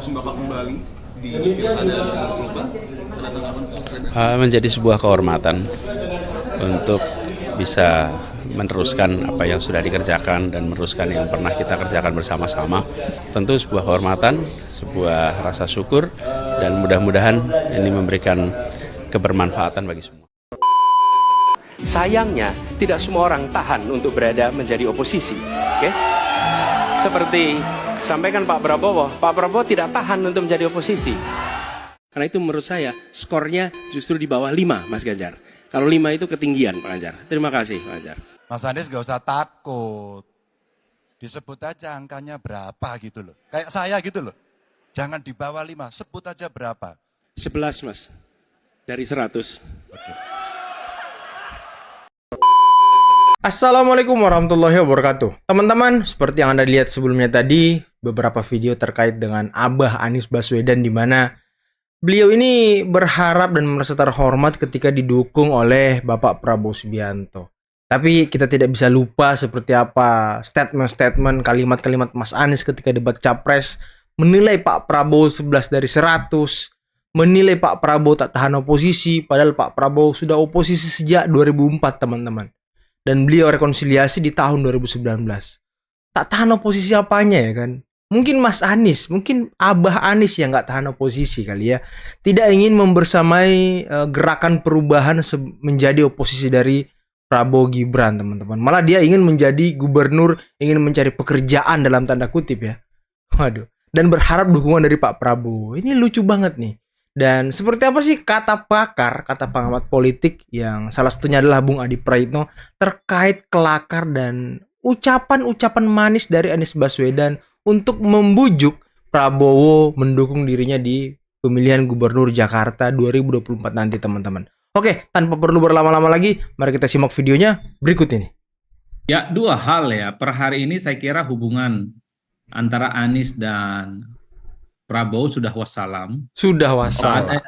mengusung Bapak kembali di Pilkada 2024? Ada tanggapan khusus terkait? Menjadi sebuah kehormatan untuk bisa meneruskan apa yang sudah dikerjakan dan meneruskan yang pernah kita kerjakan bersama-sama. Tentu sebuah kehormatan, sebuah rasa syukur, dan mudah-mudahan ini memberikan kebermanfaatan bagi semua. Sayangnya, tidak semua orang tahan untuk berada menjadi oposisi. Oke? Seperti sampaikan Pak Prabowo tidak tahan untuk menjadi oposisi. Karena itu menurut saya, skornya justru di bawah 5, Mas Ganjar. Kalau 5 itu ketinggian, Pak Ganjar. Terima kasih, Pak Ganjar. Mas Anies gak usah takut. Disebut aja angkanya berapa gitu loh. Kayak saya gitu loh. Jangan di bawah 5, sebut aja berapa. 11, Mas. Dari 100. Oke. Assalamualaikum warahmatullahi wabarakatuh. Teman-teman, seperti yang Anda lihat sebelumnya tadi, beberapa video terkait dengan Abah Anies Baswedan di mana beliau ini berharap dan merasa terhormat ketika didukung oleh Bapak Prabowo Subianto. Tapi kita tidak bisa lupa seperti apa statement-statement, kalimat-kalimat Mas Anies ketika debat Capres, menilai Pak Prabowo 11 dari 100, menilai Pak Prabowo tak tahan oposisi, padahal Pak Prabowo sudah oposisi sejak 2004, teman-teman. Dan beliau rekonsiliasi di tahun 2019. Tak tahan oposisi apanya ya kan? Mungkin Mas Anies, mungkin Abah Anies yang gak tahan oposisi kali ya. Tidak ingin membersamai gerakan perubahan menjadi oposisi dari Prabowo Gibran, teman-teman. Malah dia ingin menjadi gubernur, ingin mencari pekerjaan dalam tanda kutip ya. Waduh. Dan berharap dukungan dari Pak Prabowo. Ini lucu banget nih. Dan seperti apa sih kata pakar, kata pengamat politik yang salah satunya adalah Bung Adi Praitno terkait kelakar dan ucapan-ucapan manis dari Anies Baswedan untuk membujuk Prabowo mendukung dirinya di pemilihan gubernur Jakarta 2024 nanti, teman-teman. Oke, tanpa perlu berlama-lama lagi, mari kita simak videonya berikut ini. Ya, dua hal ya. Per hari ini saya kira hubungan antara Anies dan Prabowo sudah wassalam. Sudah wassalam.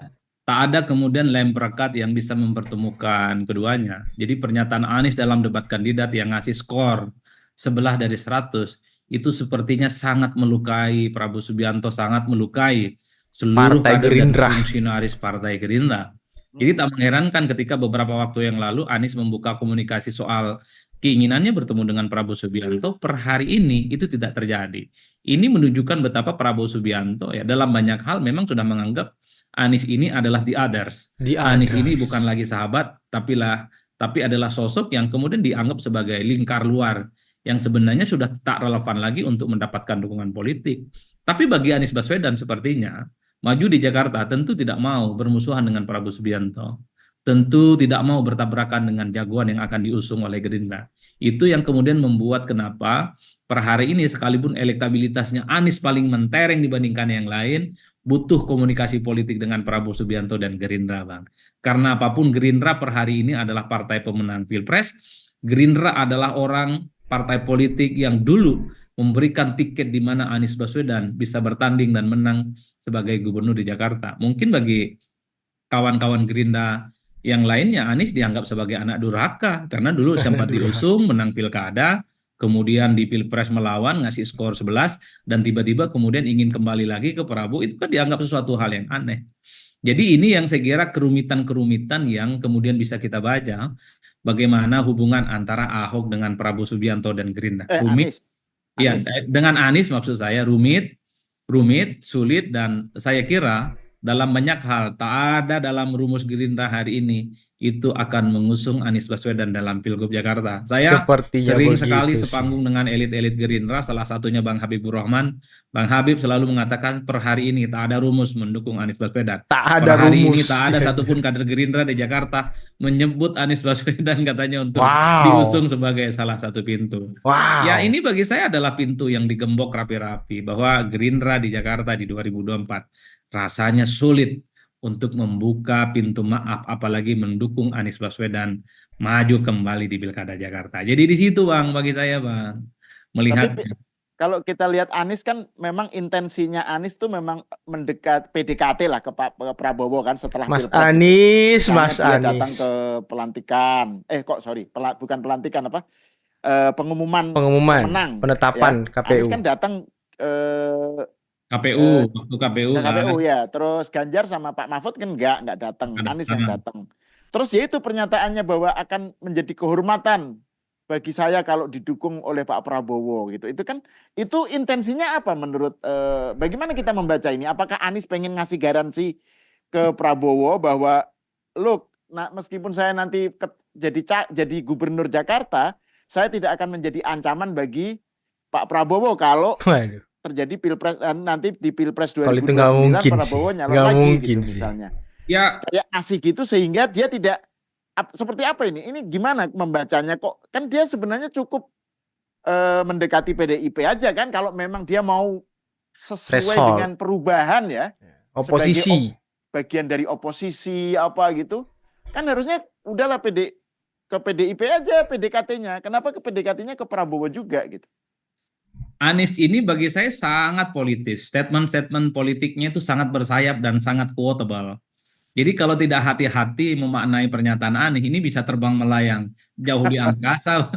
Tak ada kemudian lem perekat yang bisa mempertemukan keduanya. Jadi pernyataan Anies dalam debat kandidat yang ngasih skor 11 dari 100, itu sepertinya sangat melukai Prabowo Subianto, sangat melukai seluruh Partai kader Gerindra dan fungsionaris Partai Gerindra. Jadi tak mengherankan ketika beberapa waktu yang lalu Anies membuka komunikasi soal keinginannya bertemu dengan Prabowo Subianto, per hari ini itu tidak terjadi. Ini menunjukkan betapa Prabowo Subianto ya dalam banyak hal memang sudah menganggap Anies ini adalah the others. Anies ini bukan lagi sahabat, tapi adalah sosok yang kemudian dianggap sebagai lingkar luar yang sebenarnya sudah tak relevan lagi untuk mendapatkan dukungan politik. Tapi bagi Anies Baswedan sepertinya maju di Jakarta tentu tidak mau bermusuhan dengan Prabowo Subianto. Tentu tidak mau bertabrakan dengan jagoan yang akan diusung oleh Gerindra. Itu yang kemudian membuat kenapa per hari ini sekalipun elektabilitasnya Anies paling mentereng dibandingkan yang lain, butuh komunikasi politik dengan Prabowo Subianto dan Gerindra, Bang. Karena apapun Gerindra per hari ini adalah partai pemenang Pilpres. Gerindra adalah partai politik yang dulu memberikan tiket di mana Anies Baswedan bisa bertanding dan menang sebagai gubernur di Jakarta. Mungkin bagi kawan-kawan Gerindra yang lainnya, Anies dianggap sebagai anak durhaka karena dulu sempat diusung, menang pilkada, kemudian di Pilpres melawan, ngasih skor 11, dan tiba-tiba kemudian ingin kembali lagi ke Prabowo, itu kan dianggap sesuatu hal yang aneh. Jadi ini yang saya kira kerumitan-kerumitan yang kemudian bisa kita baca, bagaimana hubungan antara Ahok dengan Prabowo Subianto dan Gerindra. Rumit. Ya, dengan Anies maksud saya rumit, sulit, dan saya kira dalam banyak hal tak ada dalam rumus Gerindra hari ini itu akan mengusung Anies Baswedan dalam Pilgub Jakarta. Saya sering sekali sepanggung dengan elit-elit Gerindra, salah satunya Bang Habibur Rahman. Bang Habib selalu mengatakan per hari ini tak ada rumus mendukung Anies Baswedan. Tak ada per hari rumus. ini tak ada satupun kader Gerindra di Jakarta menyebut Anies Baswedan katanya untuk diusung sebagai salah satu pintu. Ya, ini bagi saya adalah pintu yang digembok rapi-rapi bahwa Gerindra di Jakarta di 2024 rasanya sulit untuk membuka pintu maaf, apalagi mendukung Anies Baswedan maju kembali di Pilkada Jakarta. Jadi di situ, Bang, bagi saya, Bang, melihat. Tapi kalau kita lihat Anies kan memang intensinya Anies tuh memang mendekat PDKT lah ke Prabowo kan setelah Mas Pilpres. Anies, dia datang ke pelantikan, bukan pelantikan pengumuman pemenang. Penetapan ya. KPU. Anies kan datang KPU, waktu KPU Ke kan. KPU ya. Terus Ganjar sama Pak Mahfud kan nggak datang, Nggak Anies yang datang. datang. Terus ya itu pernyataannya bahwa akan menjadi kehormatan bagi saya kalau didukung oleh Pak Prabowo gitu. Itu kan itu intensinya apa menurut bagaimana kita membaca ini? Apakah Anies pengen ngasih garansi ke Prabowo bahwa look, nah meskipun saya nanti jadi gubernur Jakarta, saya tidak akan menjadi ancaman bagi Pak Prabowo kalau Waduh, terjadi pilpres nanti di pilpres kalau itu nggak 2029 mungkin Prabowo sih, nyalon nggak lagi mungkin gitu sih. misalnya. Ya, Kayak ngasih gitu sehingga dia tidak seperti apa ini? Ini gimana membacanya kok? Kan dia sebenarnya cukup mendekati PDIP aja kan kalau memang dia mau sesuai Threshold. dengan perubahan ya. Oposisi. Bagian dari oposisi apa gitu. Kan harusnya udahlah ke PDIP aja PDKT-nya. Kenapa ke PDKT-nya ke Prabowo juga gitu? Anies ini bagi saya sangat politis. Statement-statement politiknya itu sangat bersayap dan sangat quotable. Jadi kalau tidak hati-hati memaknai pernyataan Anies, ini bisa terbang melayang jauh di angkasa.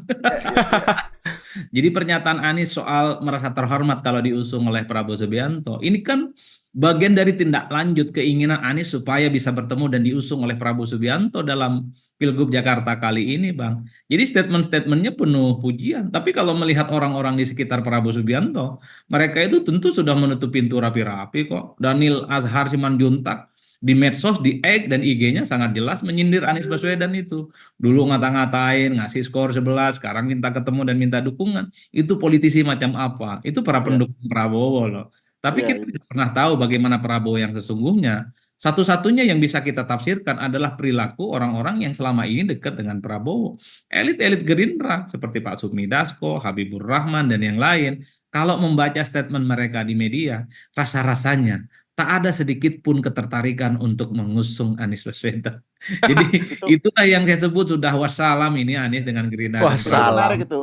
Jadi pernyataan Anies soal merasa terhormat kalau diusung oleh Prabowo Subianto, ini kan bagian dari tindak lanjut keinginan Anies supaya bisa bertemu dan diusung oleh Prabowo Subianto dalam Pilgub Jakarta kali ini, Bang. Jadi statement-statementnya penuh pujian. Tapi kalau melihat orang-orang di sekitar Prabowo Subianto, mereka itu tentu sudah menutup pintu rapi-rapi kok. Daniel Azhar Simanjuntak di medsos, di X dan IG-nya sangat jelas menyindir Anies Baswedan itu. Dulu ngata-ngatain, ngasih skor 11, sekarang minta ketemu dan minta dukungan. Itu politisi macam apa? Itu para pendukung Prabowo loh. Tapi kita tidak pernah tahu bagaimana Prabowo yang sesungguhnya. Satu-satunya yang bisa kita tafsirkan adalah perilaku orang-orang yang selama ini dekat dengan Prabowo. Elit-elit Gerindra seperti Pak Sufmi Dasko, Habibur Rahman, dan yang lain. Kalau membaca statement mereka di media, rasa-rasanya tak ada sedikit pun ketertarikan untuk mengusung Anies Baswedan. Jadi itulah yang saya sebut sudah wassalam ini Anies dengan Gerindra. Wassalam. Menarik itu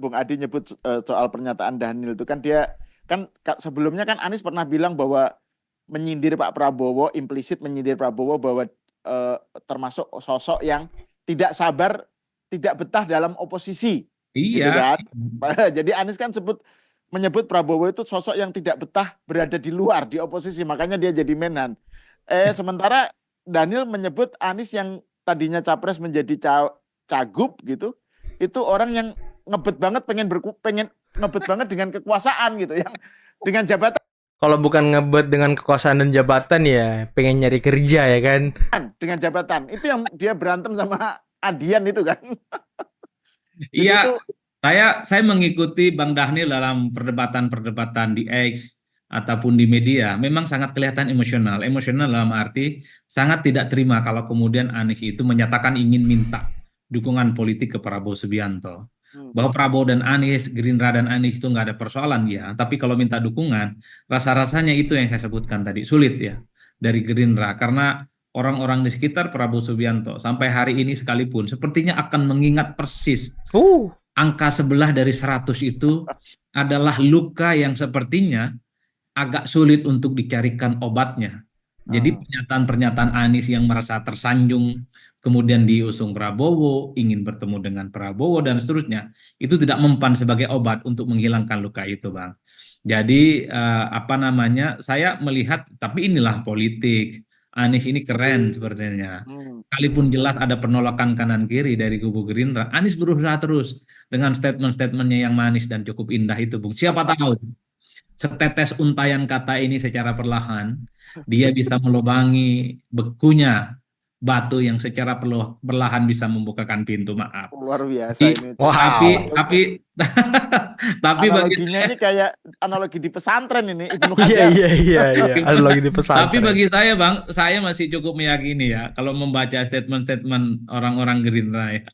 Bung Adi nyebut soal pernyataan Daniel itu kan dia kan sebelumnya kan Anies pernah bilang bahwa menyindir Pak Prabowo, implisit menyindir Prabowo bahwa termasuk sosok yang tidak sabar, tidak betah dalam oposisi. Gitu Iya. kan? Jadi Anies kan menyebut Prabowo itu sosok yang tidak betah berada di luar, di oposisi, makanya dia jadi menan. Sementara Daniel menyebut Anies yang tadinya capres menjadi cagup gitu, itu orang yang ngebet banget pengen ngebet banget dengan kekuasaan gitu, yang dengan jabatan. Kalau bukan ngebet dengan kekuasaan dan jabatan ya pengen nyari kerja ya kan. Dengan jabatan, itu yang dia berantem sama Adian itu kan. Iya. Saya mengikuti Bang Dhanil dalam perdebatan-perdebatan di X ataupun di media, memang sangat kelihatan emosional. Emosional dalam arti sangat tidak terima kalau kemudian Anies itu menyatakan ingin minta dukungan politik ke Prabowo Subianto. Bahwa Prabowo dan Anies, Gerindra dan Anies itu nggak ada persoalan ya, tapi kalau minta dukungan, rasa-rasanya itu yang saya sebutkan tadi, sulit ya dari Gerindra. Karena orang-orang di sekitar Prabowo Subianto sampai hari ini sekalipun sepertinya akan mengingat persis angka sebelah dari 100 itu adalah luka yang sepertinya agak sulit untuk dicarikan obatnya. Jadi pernyataan-pernyataan Anies yang merasa tersanjung, kemudian diusung Prabowo, ingin bertemu dengan Prabowo dan seterusnya, itu tidak mempan sebagai obat untuk menghilangkan luka itu, Bang. Jadi saya melihat, tapi inilah politik. Anies ini keren sebenarnya. Sekalipun jelas ada penolakan kanan kiri dari kubu Gerindra, Anies berusaha terus dengan statement-statementnya yang manis dan cukup indah itu, Bung. Siapa tahu setetes untayan kata ini secara perlahan dia bisa melubangi bekunya batu yang secara perlahan bisa membukakan pintu maaf. Luar biasa ini. Tapi analoginya ini kayak analogi di pesantren ini Ibnu Hajar. Iya. Analogi di pesantren. Tapi bagi saya, Bang, saya masih cukup meyakini ya kalau membaca statement-statement orang-orang Gerindra ya.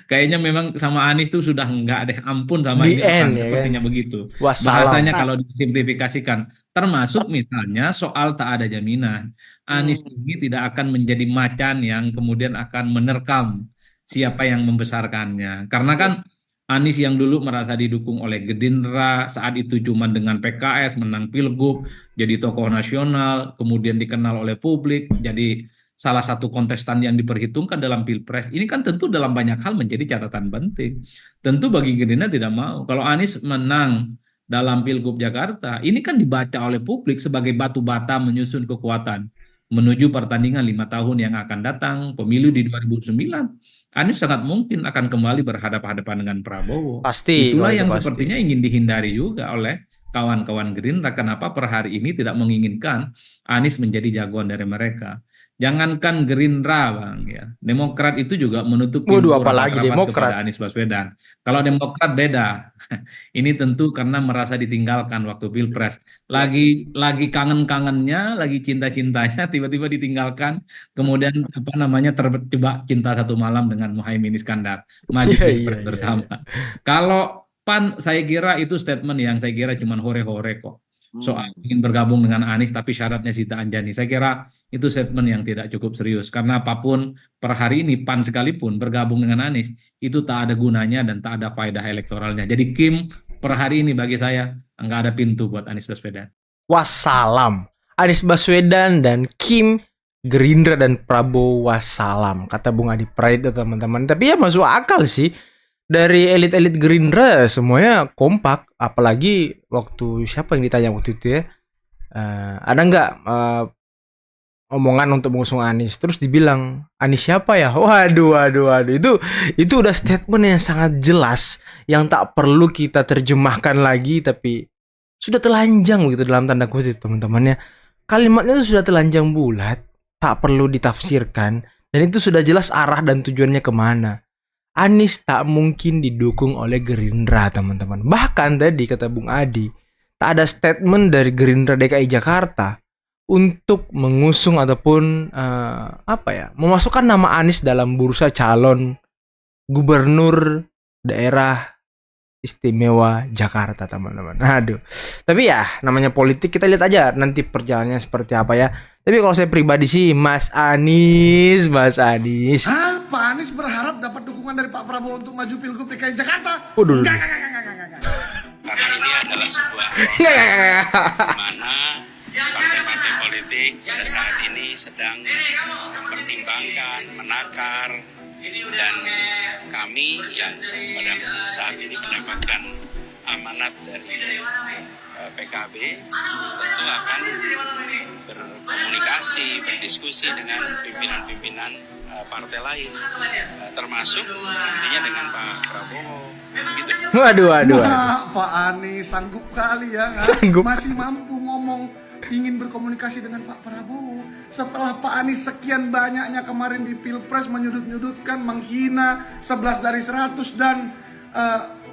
Kayaknya memang sama Anies tuh sudah nggak ada ampun sama ini orang, sepertinya kan? Begitu. Bahasanya kalau disimplifikasikan, termasuk misalnya soal tak ada jaminan. Anies ini tidak akan menjadi macan yang kemudian akan menerkam siapa yang membesarkannya. Karena kan Anies yang dulu merasa didukung oleh Gerindra, saat itu cuma dengan PKS menang Pilgub, jadi tokoh nasional, kemudian dikenal oleh publik, jadi salah satu kontestan yang diperhitungkan dalam Pilpres, ini kan tentu dalam banyak hal menjadi catatan penting. Tentu bagi Gerindra tidak mau. Kalau Anies menang dalam Pilgub Jakarta, ini kan dibaca oleh publik sebagai batu bata menyusun kekuatan menuju pertandingan 5 tahun yang akan datang, pemilu di 2009. Anies sangat mungkin akan kembali berhadapan-hadapan dengan Prabowo. Pasti, Itulah kalau itu yang pasti. sepertinya ingin dihindari juga oleh kawan-kawan Gerindra. Kenapa per hari ini tidak menginginkan Anies menjadi jagoan dari mereka? Jangankan Gerindra, Bang, ya. Demokrat itu juga menutup pintu Waduh, apalagi rapat-rapat Demokrat. kepada Anies Baswedan. Kalau Demokrat beda. Ini tentu karena merasa ditinggalkan waktu Pilpres. Lagi kangen-kangennya, lagi cinta-cintanya, tiba-tiba ditinggalkan. Kemudian terjebak cinta satu malam dengan Muhaimin Iskandar. Maju Iya, Pilpres iya, bersama. Kalau PAN, saya kira itu statement yang saya kira cuma hore-hore kok. Soal ingin bergabung dengan Anies tapi syaratnya Sita Anjani. Saya kira itu statement yang tidak cukup serius. Karena apapun per hari ini PAN sekalipun bergabung dengan Anies, itu tak ada gunanya dan tak ada faedah elektoralnya. Jadi Kim per hari ini bagi saya nggak ada pintu buat Anies Baswedan. Wassalam. Anies Baswedan dan Kim, Gerindra dan Prabowo wassalam. Kata Bung Adi Praetno teman-teman. Tapi ya masuk akal sih. Dari elit-elit Gerindra semuanya kompak. Apalagi waktu siapa yang ditanya waktu itu ya. Ada nggak omongan untuk mengusung Anies? Terus dibilang Anies siapa ya? Waduh. Itu udah statement yang sangat jelas. Yang tak perlu kita terjemahkan lagi. Tapi sudah telanjang begitu dalam tanda kutip teman-temannya. Kalimatnya itu sudah telanjang bulat. Tak perlu ditafsirkan. Dan itu sudah jelas arah dan tujuannya kemana. Anies tak mungkin didukung oleh Gerindra teman-teman. Bahkan tadi kata Bung Adi, tak ada statement dari Gerindra DKI Jakarta untuk mengusung ataupun memasukkan nama Anies dalam bursa calon gubernur daerah istimewa Jakarta teman-teman. Aduh. Tapi ya namanya politik, kita lihat aja nanti perjalanannya seperti apa ya. Tapi kalau saya pribadi sih Mas Anies. Pak Anies berharap dapat dukungan dari Pak Prabowo untuk maju Pilgub DKI Jakarta. Waduh. Enggak. Karena ini adalah sebuah proses di mana partai-partai politik pada saat ini sedang mempertimbangkan, menakar, dan kami yang pada saat ini mendapatkan amanat dari PKB tentu akan berkomunikasi, berdiskusi dengan pimpinan-pimpinan partai lain, termasuk nantinya dengan Pak Prabowo. Gitu. Waduh. Wah, Pak Anies sanggup kali ya, Sanggup. masih mampu ngomong ingin berkomunikasi dengan Pak Prabowo. Setelah Pak Anies sekian banyaknya kemarin di Pilpres menyudut-nyudutkan, menghina 11 dari 100 dan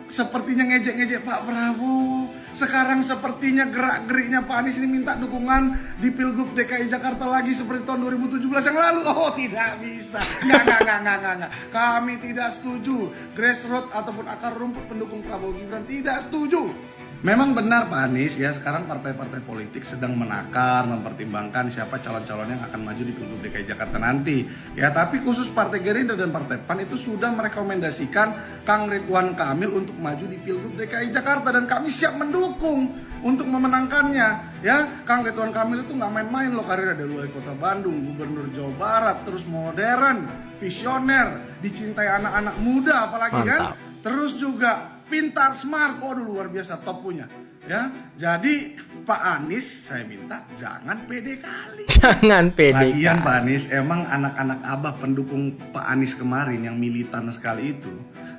sepertinya ngejek-ngejek Pak Prabowo. Sekarang sepertinya gerak-geriknya Pak Anies ini minta dukungan di Pilgub DKI Jakarta lagi seperti tahun 2017 yang lalu. Oh, tidak bisa. Enggak. Kami tidak setuju. Grassroots ataupun akar rumput pendukung Prabowo Gibran tidak setuju. Memang benar Pak Anies ya, sekarang partai-partai politik sedang menakar, mempertimbangkan siapa calon-calon yang akan maju di Pilgub DKI Jakarta nanti. Ya, tapi khusus Partai Gerindra dan Partai PAN itu sudah merekomendasikan Kang Ridwan Kamil untuk maju di Pilgub DKI Jakarta dan kami siap mendukung untuk memenangkannya. Ya, Kang Ridwan Kamil itu nggak main-main loh, karir dari Wali Kota Bandung, Gubernur Jawa Barat, terus modern, visioner, dicintai anak-anak muda apalagi. Mantap. Kan. Terus juga pintar, smart, waduh luar biasa, top punya. Ya, jadi Pak Anies saya minta jangan pede kali. Jangan pede. Lagian Pak Anies, emang anak-anak abah pendukung Pak Anies kemarin yang militan sekali itu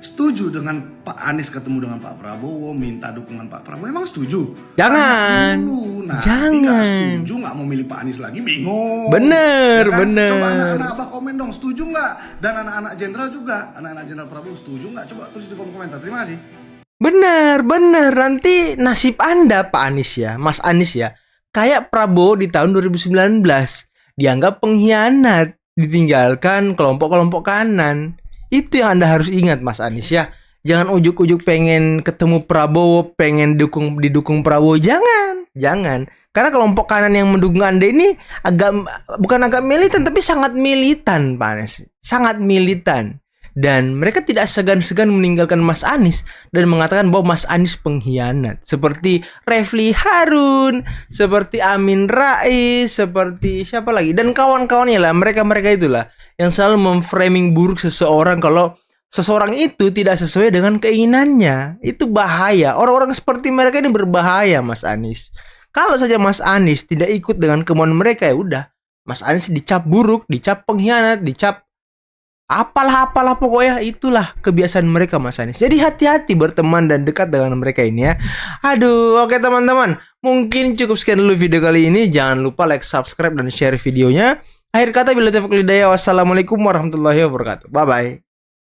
setuju dengan Pak Anies ketemu dengan Pak Prabowo, minta dukungan Pak Prabowo, emang setuju? Jangan. Dulu. Nah, Jangan. nggak setuju, nggak mau milih Pak Anies lagi, bingung. Bener. Coba anak-anak abah komen dong, setuju nggak? Dan anak-anak jenderal juga, anak-anak jenderal Prabowo setuju nggak? Coba tulis di kolom komentar. Terima kasih. Bener. Nanti nasib Anda Pak Anies ya, Mas Anies ya, kayak Prabowo di tahun 2019. Dianggap pengkhianat, ditinggalkan kelompok-kelompok kanan. Itu yang Anda harus ingat Mas Anies ya. Jangan ujuk-ujuk pengen ketemu Prabowo, pengen didukung Prabowo. Jangan. Karena kelompok kanan yang mendukung Anda ini bukan agak militan, tapi sangat militan Pak Anies. Sangat militan. Dan mereka tidak segan-segan meninggalkan Mas Anies dan mengatakan bahwa Mas Anies pengkhianat. Seperti Refli Harun, seperti Amin Rais, seperti siapa lagi, dan kawan-kawannya lah. Mereka itulah yang selalu memframing buruk seseorang kalau seseorang itu tidak sesuai dengan keinginannya. Itu bahaya. Orang-orang seperti mereka ini berbahaya, Mas Anies. Kalau saja Mas Anies tidak ikut dengan kemauan mereka, ya udah, Mas Anies dicap buruk, dicap pengkhianat, dicap apalah pokoknya. Itulah kebiasaan mereka, Mas Anies. Jadi hati-hati berteman dan dekat dengan mereka ini ya. Aduh, oke teman-teman, mungkin cukup sekian dulu video kali ini. Jangan lupa like, subscribe, dan share videonya. Akhir kata, bila taufiq wal hidayah, wassalamualaikum warahmatullahi wabarakatuh. Bye bye.